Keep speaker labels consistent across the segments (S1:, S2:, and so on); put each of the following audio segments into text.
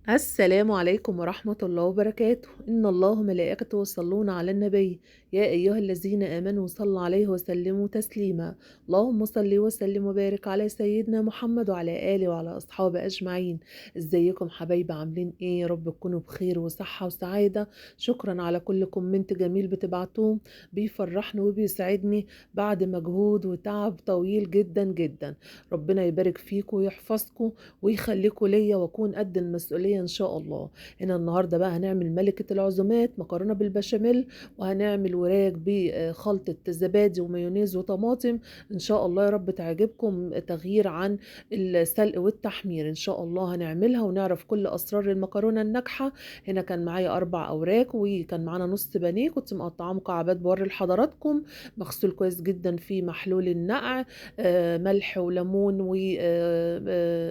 S1: السلام عليكم ورحمة الله وبركاته. إن الله وملائكته يصلون على النبي، يا أيها الذين آمنوا صلوا عليه وسلموا تسليما. اللهم صل وسلم وبارك على سيدنا محمد وعلى آله وعلى أصحابه أجمعين. ازيكم حبايبي، عاملين ايه؟ يا رب تكونوا بخير وصحة وسعادة. شكرا على كل كومنت جميل بتبعتوه، بيفرحني وبيسعدني بعد مجهود وتعب طويل جدا جدا. ربنا يبارك فيكم ويحفظكم ويخليكوا ليا واكون قد المسؤولية ان شاء الله. هنا النهاردة بقى هنعمل ملكة العزومات، مكرونة بالبشاميل، وهنعمل وراك بخلطة زبادي ومايونيز وطماطم. ان شاء الله يا رب تعجبكم، تغيير عن السلق والتحمير. ان شاء الله هنعملها ونعرف كل اسرار المكرونة الناجحة. هنا كان معايا 4 اوراق، وكان معانا نص بانيه كنت مقطعاه مكعبات بوري لحضراتكم، مغسول كويس جدا في محلول النقع. ملح وليمون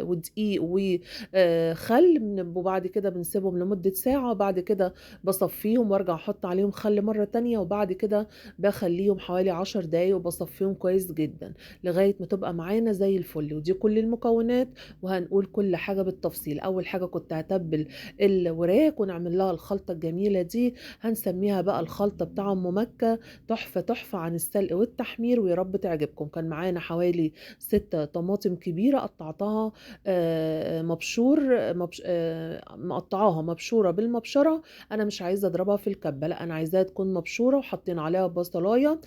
S1: ودقيق وخل، وبعد كده بنسيبهم لمدة ساعة، وبعد كده بصفيهم وارجع احط عليهم خل مرة تانية، وبعد كده بخليهم حوالي 10 دقايق وبصفيهم كويس جدا لغاية ما تبقى معانا زي الفل. ودي كل المكونات، وهنقول كل حاجة بالتفصيل. اول حاجة كنت هتبل الوراك ونعمل لها الخلطة الجميلة دي، هنسميها بقى الخلطة بتاع ام مكة، تحفة تحفة عن السلق والتحمير، ويا رب تعجبكم. كان معانا حوالي 6 طماطم كبيرة قطعتها مبشور، مقطعاها مبشورة بالمبشرة. أنا مش عايزة أضربها في الكبة، لا أنا عايزاها تكون مبشورة، وحطينا عليها بصلاية.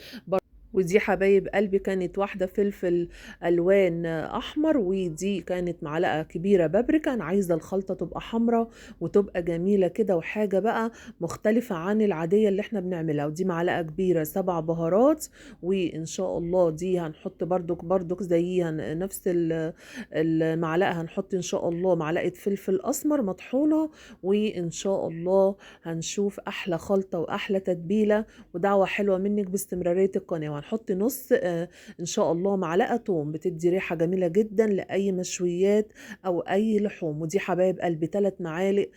S1: ودي حبايب قلبي كانت واحدة فلفل ألوان أحمر، ودي كانت معلقة كبيرة بابريكا. أنا عايزة الخلطة تبقى حمرة وتبقى جميلة كده، وحاجة بقى مختلفة عن العادية اللي احنا بنعملها. ودي معلقة كبيرة 7 بهارات، وإن شاء الله دي هنحط برضك زيها نفس المعلقة، هنحط إن شاء الله معلقة فلفل أسمر مطحونة. وإن شاء الله هنشوف أحلى خلطة وأحلى تتبيلة، ودعوة حلوة منك باستمرارية القناة. وهنحط نص إن شاء الله معلقة توم، بتدي ريحة جميلة جدا لأي مشويات أو أي لحوم. ودي حبايب قلبي 3 معالق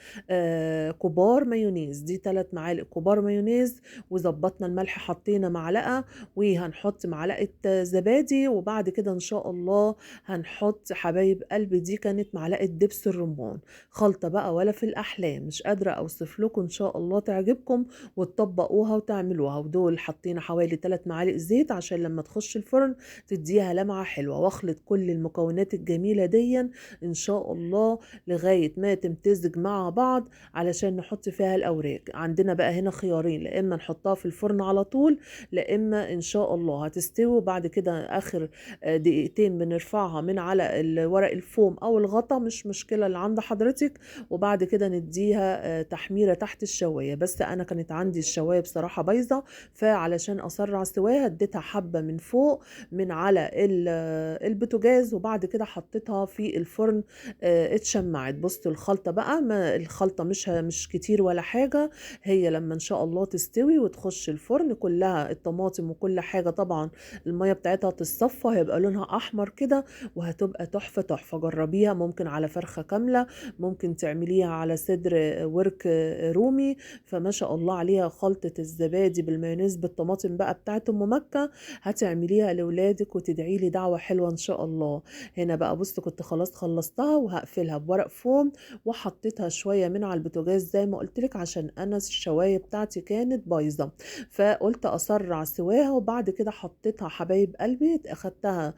S1: كبار مايونيز، دي 3 معالق كبار مايونيز. وظبطنا الملح، حطينا معلقة، وهنحط معلقة زبادي. وبعد كده إن شاء الله هنحط حبايب قلبي، دي كانت معلقة دبس الرمان. خلطة بقى ولا في الأحلام، مش قادرة أوصف لكم، إن شاء الله تعجبكم وتطبقوها وتعملوها. ودول حطينا حوالي 3 معالق زيت عشان لما تخش الفرن تديها لمعة حلوة. واخلط كل المكونات الجميلة دي ان شاء الله لغاية ما تمتزج مع بعض، علشان نحط فيها الاوراق. عندنا بقى هنا خيارين، لا اما نحطها في الفرن على طول، لا اما ان شاء الله هتستوي وبعد كده اخر دقيقتين بنرفعها من على ورق الفوم او الغطا، مش مشكلة اللي عند حضرتك، وبعد كده نديها تحميرة تحت الشواية. بس انا كانت عندي الشواية بصراحة بايظة، فعلشان اسرع سواها اديتها حبة من فوق من على البوتاجاز، وبعد كده حطيتها في الفرن اتشمعت. بصوا الخلطة بقى، ما الخلطة مش كتير ولا حاجة، هي لما ان شاء الله تستوي وتخش الفرن كلها الطماطم وكل حاجة طبعا المية بتاعتها تتصفى، هيبقى لونها احمر كده، وهتبقى تحفة تحفة. جربيها، ممكن على فرخة كاملة، ممكن تعمليها على صدر ورك رومي. فما شاء الله عليها خلطة الزبادي بالمايونيز بالطماطم بقى بتاعت ام مكة، هتعمليها لاولادك وتدعي لي دعوة حلوة ان شاء الله. هنا بقى بص كنت خلاص خلصتها، وهقفلها بورق فوم، وحطيتها شوية من على البوتاجاز زي ما قلت لك، عشان انا الشواية بتاعتي كانت بايظة، فقلت اسرع سواها. وبعد كده حطيتها حبايب قلبي، اخدتها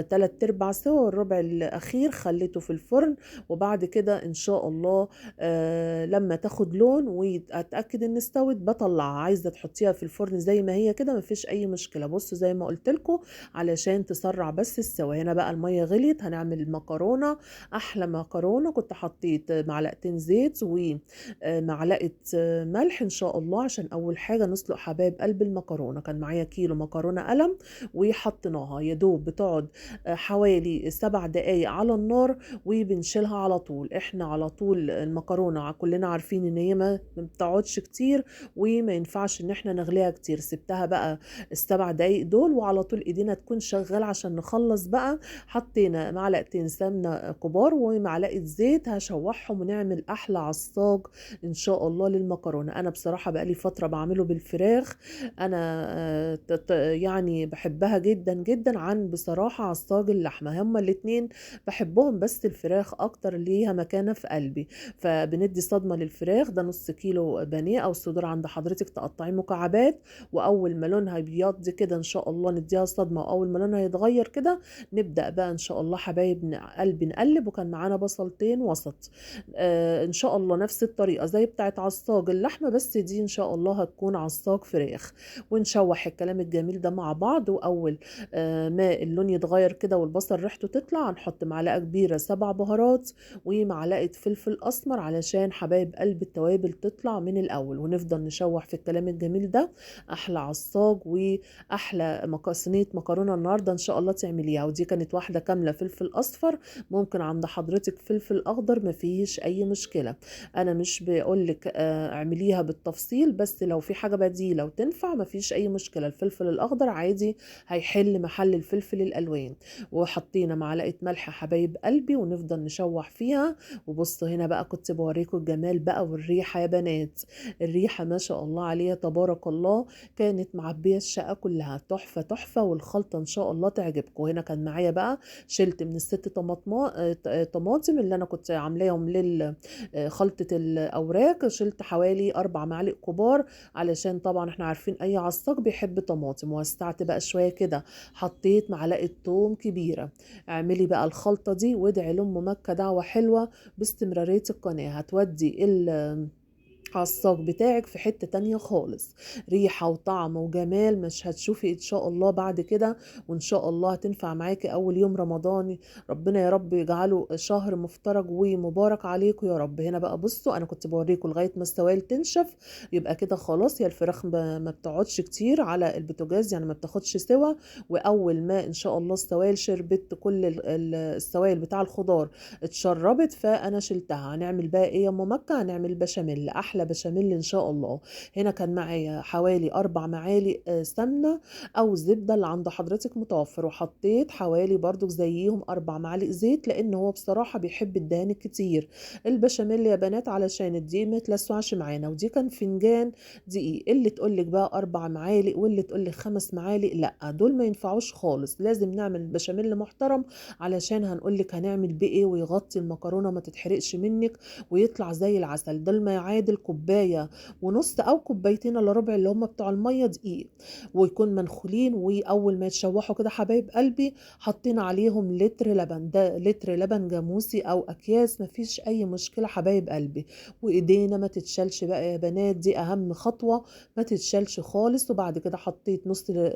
S1: 3/4 سوا، والربع الاخير خليته في الفرن. وبعد كده ان شاء الله لما تاخد لون واتاكد ان استوت بطلعها. عايزه تحطيها في الفرن زي ما هي كده مفيش اي مشكله. بصوا زي ما قلت لكم علشان تسرع بس السوا. هنا بقى الميه غليت، هنعمل المكرونه، احلى مكرونه. كنت حطيت معلقتين زيت ومعلقه ملح ان شاء الله، عشان اول حاجه نسلق حبايب قلب المكرونه. كان معايا كيلو مكرونه قلم، وحطيناها يا دوب بتقعد حوالي 7 دقايق على النار، وبنشيلها على طول. احنا على طول المكرونه كلنا عارفين ان هي ما بتقعدش كتير، وما ينفعش ان احنا نغليها كتير. سبتها بقى ال7 ال7 دقايق دول، وعلى طول إيدينا تكون شغالة عشان نخلّص بقى. حطينا معلقتين سمنة كبار ومعلقة زيت، هاشوّحهم ونعمل أحلى عصاج إن شاء الله للمكرونة. أنا بصراحة بقى لي فترة باعمله بالفراخ، أنا ت ت يعني باحبها جدًا، جدًا عن بصراحة عصاج اللحمة، هُم الاتنين باحبهم بس الفراخ أكتر ليها مكانة في قلبي. فبندّي صدمة للفراخ، ده نُص كيلو بانيه أو صدور عند حضرتِك تقطّعيه مكعبات، وأول ما لونها يبيض كده إن شاء الله ندّيها صدمة، وأول ما لونها يتغيّر كده نبدأ بقى إن شاء الله حبايب قلبي نقلّب. وكان معانا بصلتين وسط، إن شاء الله نفس الطريقة زي بتاعة عصاج اللحمة، بس دي إن شاء الله هتكون عصاج فراخ. ونشوّح الكلام الجميل ده مع بعض، وأول ما اللون يتغيّر كده والبصل ريحته تطلع، هنحط معلقة كبيرة سبع بهارات ومعلقة فلفل أسمر علشان حبايب قلب التوابل تطلع من الأول، ونفضل نشوّح في الكلام الجميل ده. أحلى عصاج وأحلى صينية مكرونة النهارده إن شاء الله تعمليها. ودي كانت واحدة كاملة فلفل أصفر، ممكن عند حضرتِك فلفل أخضر ما فيش أي مشكلة. أنا مش باقول لِك اعمليها بالتفصيل، بس لو في حاجة بديلة وتنفع ما فيش أي مشكلة، الفلفل الأخضر عادي هيحل محل الفلفل الألوان. وحطينا معلقة ملح حبايب قلبي ونفضل نشوّح فيها. وبُصّوا هنا بقى كنت باورّيكم الجمال بقى والريحة يا بنات، الريحة ما شاء الله عليها تبارك الله، كانت معبية الشقة كلّها، تحفة، تحفة، والخلطة إن شاء الله تعجبكم. هنا كان معايا بقى شِلت من ال6 طماطما طماطم اللي أنا كنت عاملاهم خلطة الأوراق، شِلت حوالي 4 معالق كبار، علشان طبعًا إحنا عارفين أي عصّاج بيحب طماطم. ووسّعت بقى شوية كده، حطيت معلقة توم كبيرة. اعملي بقى الخلطة دي وادعي لأم مكة دعوة حلوة باستمرارية القناة، هتودّي عالصاج بتاعِك في حتّة تانية خالص، ريحة وطعم وجمال مش هتشوفي إن شاء الله بعد كده. وإن شاء الله هتنفع معاكِ أول يوم رمضان، ربنا يا رب يجعله شهر مفترج ومبارك عليكم يا رب. هنا بقى بُصّوا أنا كنت باورّيكم لغاية ما السوائل تنشف، يبقى كده خلاص. هي الفراخ ما بتقعدش كتير على البوتاجاز، يعني ما بتاخدش سِوَى. وأول ما إن شاء الله السوائل شربت كل السوائل بتاع الخضار اتشربت، فأنا شِلتها. هنعمل بقى إيه يا أم مكة؟ هنعمل بشاميل، أحلى بشاميل إن شاء الله. هنا كان معايا حوالي 4 معالق سمنة أو زبدة اللي عند حضرتِك متوفر، وحطيت حوالي برضك زيّهم 4 معالق زيت، لإن هو بصراحة بيحب الدهان الكتير البشاميل يا بنات، علشان الدقيق ما يتلسوعش معانا. ودي كان فنجان دقيق، اللي تقول لِك بقى 4 معالق واللي تقول لِك 5 معالق، لأ دول ما ينفعوش خالص، لازم نعمل بشاميل محترم، علشان هنقول لِك هنعمل بيه إيه ويغطي المكرونة ما تتحرقش منِّك ويطلع زي العسل. ده ما يعادل كوباية ونُص أو كوبايتين إلا ربع اللي هم بتوع المَيّة دقيق، ويكون منخولين. وأول ما يتشوحوا كده حبايب قلبي حطينا عليهم لتر لبن، ده لتر لبن جاموسي أو أكياس ما فيش أي مشكلة حبايب قلبي. وإيدينا ما تتشالش بقى يا بنات، دي أهم خطوة، ما تتشالش خالص. وبعد كده حطيت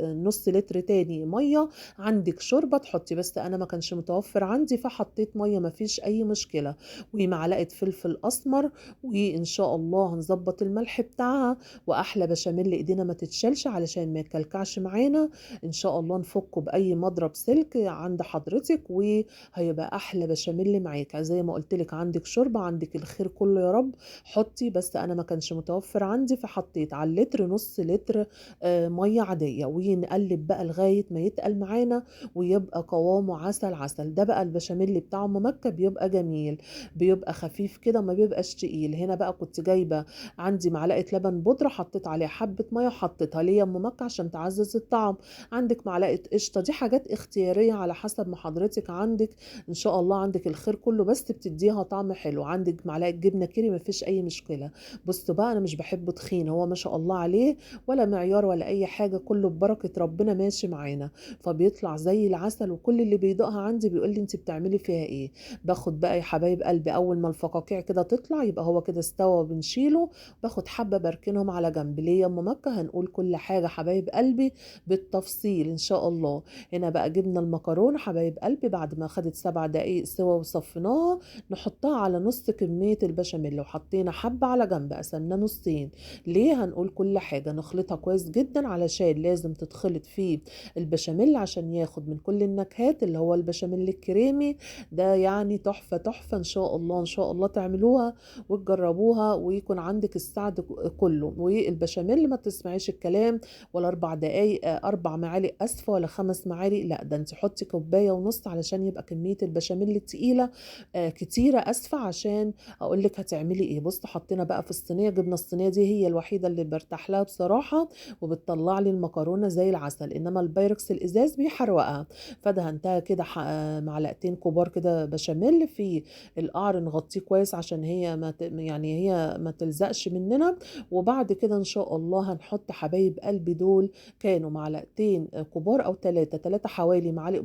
S1: نُص لتر تاني مَيّة، عندِك شوربة تحطي، بس أنا ما كانش متوفر عندي فحطيت مَيّة ما فيش أي مشكلة، ومعلقة فلفل أسمر. وإن شاء الله هنضبّط الملح بتاعها، وأحلى بشاميل إيدينا ما تتشالش علشان ما يكلكعش معانا. إن شاء الله نفُكّه بأي مضرب سلك عند حضرتِك، وهيبقى أحلى بشاميل معاكِ. زي ما قُلت لِك عندِك شوربة، عندِك الخير كُلّه يا رب، حُطّي، بس أنا ما كانش متوفر عندي فحطيت على اللتر نُص لتر مَيّة عادية. ونقلِّب بقى لغاية ما يتقل معانا ويبقى قوامه عسل، عسل. ده بقى البشاميل بتاع أم مكة بيبقى جميل، بيبقى خفيف كده ما بيبقاش تقيل. هنا بقى كنت جايبة عندي معلقة لبن بودرة، حطيت عليها حبة مَيّة وحطيتها ليه يا أم مكة عشان تعزّز الطعم، عندِك معلقة قشطة، دي حاجات اختيارية على حسب ما حضرتِك عندِك. إن شاء الله عندِك الخير كُلّه، بس بتدّيها طعم حلو. عندِك معلقة جبنة كيري ما فيش أي مشكلة. بُصّوا بقى أنا مش باحبه تخين، هو ما شاء الله عليه ولا معيار ولا أي حاجة، كُلّه ببركة ربنا ماشي معانا، فبيطلع زي العسل. وكل اللي بيدوقها عندي بيقول لي: "أنتِ بتعملي فيها إيه؟" باخد بقى يا حبايب قلبي أول ما الفقاقيع كده تطلع يبقى هو كده استوى وبنشيله، باخد حبة باركنهم على جنب. ليه يا أم مكة؟ هنقول كل حاجة حبايب قلبي بالتفصيل إن شاء الله. هنا بقى جبنا المكرونة حبايب قلبي بعد ما خدت 7 دقايق سوا وصفيناها، نحطها على نص كمية البشاميل، وحطينا حبة على جنب قسمناه نصين. ليه؟ هنقول كل حاجة، نخلطها كويس جدا علشان لازم تتخلط فيه البشاميل عشان ياخد من كل النكهات، اللي هو البشاميل الكريمي ده يعني تحفة، تحفة. إن شاء الله إن شاء الله تعملوها وتجربوها وكنت يكون عندك السعد كله. والبشاميل ما تسمعيش الكلام، ولا 4 دقايق 4 معالق اسفه ولا 5 معالق، لا ده انت حطي كوبايه ونص علشان يبقى كميه البشاميل التقيله كتيره اسفه. عشان اقول لك هتعملي ايه. بص حطينا بقى في الصينيه، جبنا الصينيه دي هي الوحيده اللي برتاح لها بصراحه، وبتطلع لي المكرونه زي العسل، انما البايركس الازاز بيحرقها. فدهنتها كده 2 معلقتين كبار كده بشاميل في القعر، نغطيه كويس عشان هي ما يعني هي ما تلزقش مننا. وبعد كده ان شاء الله هنحط حبايب قلبي دول كانوا 2 معلقتين كبار او 3 حوالي معالق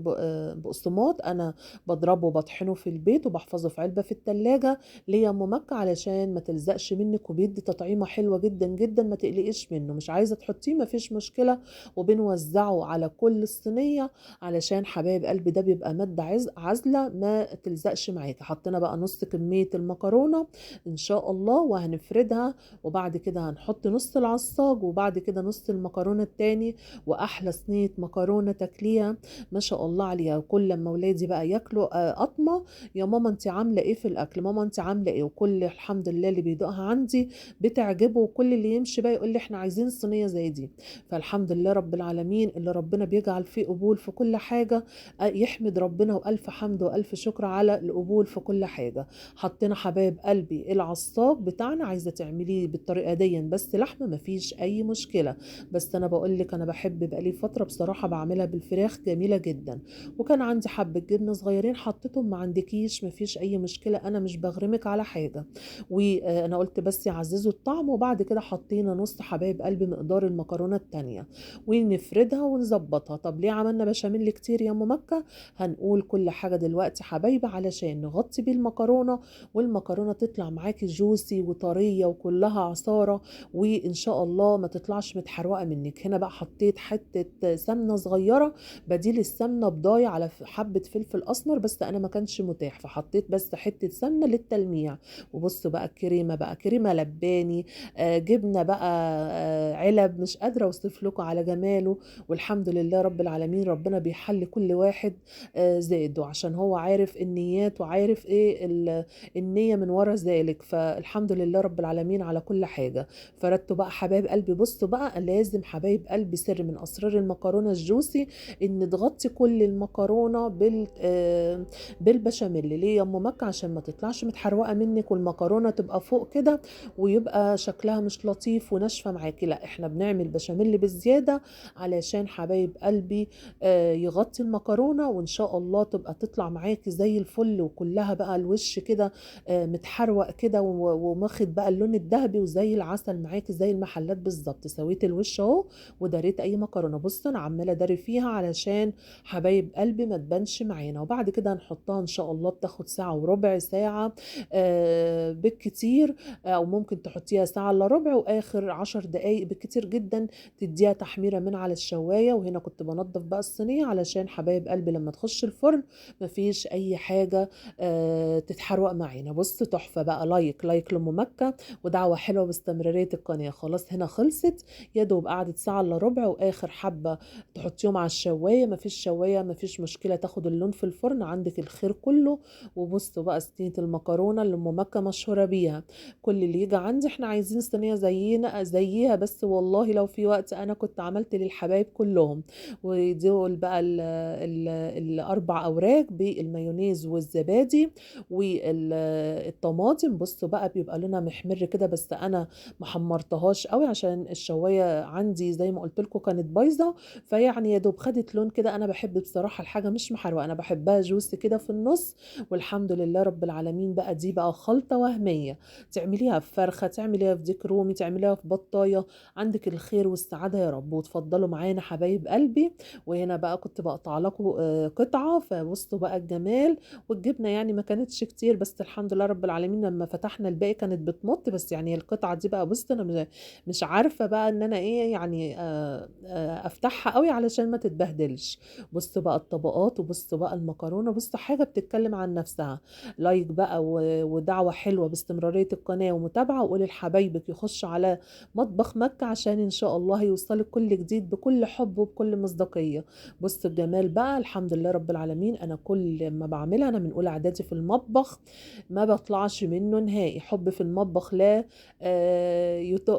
S1: بقسماط. انا بضربه وبطحنه في البيت وبحفظه في علبة في التلاجة ليا ام مكة علشان ما تلزقش منك، وبيدي تطعيمة حلوة جدا جدا، ما تقلقيش منه. مش عايزة تحطيه ما فيش مشكلة، وبنوزعه على كل الصينية علشان حبايب قلبي ده بيبقى مادة عازلة ما تلزقش معاكي. حطينا بقى نص كمية المكرونة ان شاء الله وهنفردها، وبعد كده هنحط نص العصاج، وبعد كده نص المكرونة التاني، واحلى صينية مكرونة تاكليها ما شاء الله عليها. وكل لما ولادي بقى ياكلوا قطمة، يا ماما انت عاملة ايه في الاكل، ماما انت عاملة ايه، وكل الحمد لله اللي بيدوقها عندي بتعجبه، وكل اللي يمشي بقى يقول لي احنا عايزين صينية زي دي. فالحمد لله رب العالمين اللي ربنا بيجعل فيه قبول في كل حاجة، يحمد ربنا والف حمد والف شكر على القبول في كل حاجة. حطينا حبايب قلبي العصاج بتاعنا، عايزة تعمليه بالطريقة دي بس لحمة مفيش اي مشكلة، بس انا بقول لك انا بحب بقالي فترة بصراحة بعملها بالفراخ جميلة جدا. وكان عندي حبة جبنة صغيرين حطيتهم، ما عندكيش مفيش اي مشكلة، انا مش بغرمك على حاجة. وانا قلت بس يعززوا الطعم. وبعد كده حطينا نص حبايب قلبي مقدار المكرونة التانية، ونفردها ونظبطها. طب ليه عملنا بشاميل كتير يا ام مكة؟ هنقول كل حاجة دلوقتي حبايبي علشان نغطي بيه المكرونة، والمكرونة تطلع معاكي جوسي وطرية وكلها عصارة، وان شاء الله ما تطلعش متحروقة منك. هنا بقى حطيت حتة سمنة صغيرة بديل السمنة بضايع، على حبة فلفل اسمر بس انا ما كانش متاح، فحطيت بس حتة سمنة للتلميع. وبصوا بقى الكريمة بقى كريمة لباني، جبنة بقى علب، مش قادرة اوصف لكم على جماله. والحمد لله رب العالمين ربنا بيحل كل واحد زاده، عشان هو عارف النيات وعارف ايه النية من ورا ذلك. فالحمد لله رب العالمين على كل حاجة. فردتوا بقى حبايب قلبي. بصوا بقى لازم حبايب قلبي سر من اسرار المكرونة الجوسي ان تغطي كل المكرونة بالبشاميل. ليه يا ام مكة؟ عشان ما تطلعش متحروقة منك والمكرونة تبقى فوق كده ويبقى شكلها مش لطيف وناشفة معاكي. لا احنا بنعمل بشاميل بالزيادة علشان حبايب قلبي يغطي المكرونة، وان شاء الله تبقى تطلع معاكي زي الفل، وكلها بقى الوش كده متحروق كده وماخد بقى اللون الذهبي وزي العسل معاكي زي المحلات بالظبط. سويت الوش اهو وداريت اي مكرونة. بص انا عمالة داري فيها علشان حبايب قلبي ما تبانش معانا. وبعد كده هنحطها ان شاء الله بتاخد ساعة وربع ساعة بالكتير، او ممكن تحطيها ساعة الا ربع، واخر 10 دقايق بالكتير جدا تديها تحميرة من على الشواية. وهنا كنت بنضف بقى الصينية علشان حبايب قلبي لما تخش الفرن مفيش اي حاجة تتحرق معانا. بص تحفة بقى. لايك لأم مكة، ودعوة حلوة باستمرارية القناة. خلاص هنا خلصت يا دوب قعدت ساعة الا ربع، واخر حبة تحطيهم على الشواية. مفيش شواية مفيش مشكلة، تاخد اللون في الفرن عندك الخير كله. وبصوا بقى صينية المكرونة اللي ام مكة مشهورة بيها. كل اللي يجي عندي احنا عايزين صينية زيها، بس والله لو في وقت انا كنت عملت للحبايب كلهم. ودول بقى ال4 اوراق بالمايونيز والزبادي والطماطم. بصوا بقى بيبقى لونها محمر كده، بس انا ما حمرتهاش قوي عشان الشوايه عندي زي ما قلت لكم كانت بايظه. فيعني يا دوب خدت لون كده. انا بحب بصراحه الحاجه مش محروقه، انا بحبها جوس كده في النص. والحمد لله رب العالمين بقى دي بقى خلطه وهميه، تعمليها في فرخه، تعمليها في ديك رومي، تعمليها في بطايه، عندك الخير والسعاده يا رب. وتفضلوا معانا حبايب قلبي. وهنا بقى كنت بقطع لكم قطعه، فبصوا بقى الجمال. والجبنه يعني ما كانتش كتير، بس الحمد لله رب العالمين لما فتحنا الباقي كانت بتمط. بس يعني القطعه دي بقى بص انا مش عارفه بقى ان انا ايه يعني افتحها قوي علشان ما تتبهدلش. بصوا بقى الطبقات، وبصوا بقى المكرونه. بصوا حاجه بتتكلم عن نفسها. لايك بقى ودعوه حلوه باستمراريه القناه ومتابعه، وقولي لحبايبك يخش على مطبخ مكة عشان ان شاء الله يوصلك كل جديد بكل حب وبكل مصداقية. بص الجمال بقى. الحمد لله رب العالمين انا كل ما بعملها، انا من اولى اعدادي في المطبخ ما بطلعش منه نهائي. حب في المطبخ المطبخ لا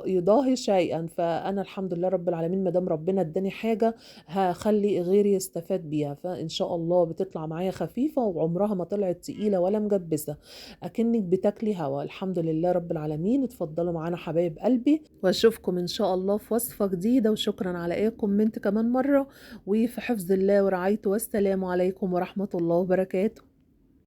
S1: يضاهي شيئًا، فأنا الحمد لله رب العالمين ما دام ربنا ادّاني حاجة هاخلّي غيري يستفاد بيها، فإن شاء الله بتطلع معايا خفيفة وعمرها ما طلعت تقيلة ولا مجبّسة، أكنِّك بتاكلي هوا، الحمد لله رب العالمين. اتفضلوا معانا حبايب قلبي، واشوفكم إن شاء الله في وصفة جديدة، وشكرًا على أي كومنت كمان مرّة، وفي حفظ الله ورعايته، والسلام عليكم ورحمة الله وبركاته.